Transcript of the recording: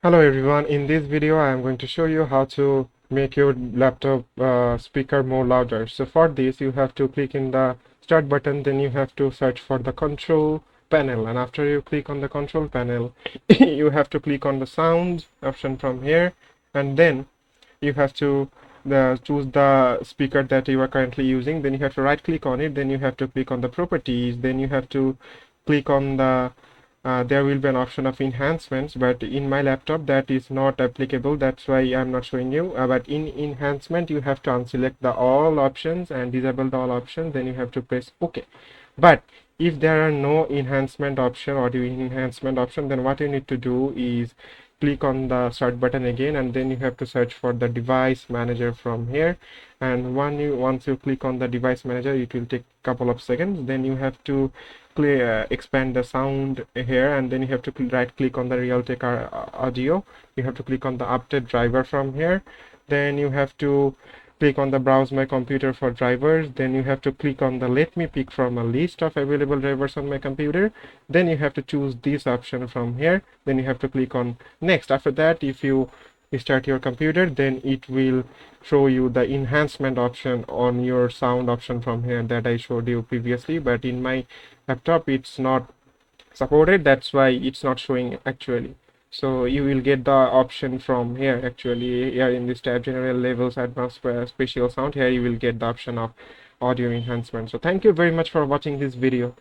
Hello everyone, in this video I am going to show you how to make your laptop speaker more louder. So for this you have to click in the start button, then you have to search for the control panel, and after you click on the control panel you have to click on the sound option from here, and then you have to choose the speaker that you are currently using. Then you have to right click on it, then you have to click on the properties, then you have to click on the there will be an option of enhancements, but in my laptop that is not applicable, that's why I'm not showing you. But in enhancement you have to unselect the all options and disable the all options, then you have to press OK. But if there are no enhancement option, audio enhancement option, then what you need to do is click on the start button again, and then you have to search for the device manager from here. And once you click on the device manager, it will take a couple of seconds. Then you have to expand the sound here, and then you have to right click on the Realtek audio. You have to click on the update driver from here. Then you have to click on the browse my computer for drivers. Then you have to click on the let me pick from a list of available drivers on my computer. Then you have to choose this option from here. Then you have to click on next. After that, if you start your computer, then it will show you the enhancement option on your sound option from here that I showed you previously, but in my laptop it's not supported, that's why it's not showing actually. So you will get the option from here actually. Here in this tab, general levels, advanced spatial sound, here you will get the option of audio enhancement. So thank you very much for watching this video.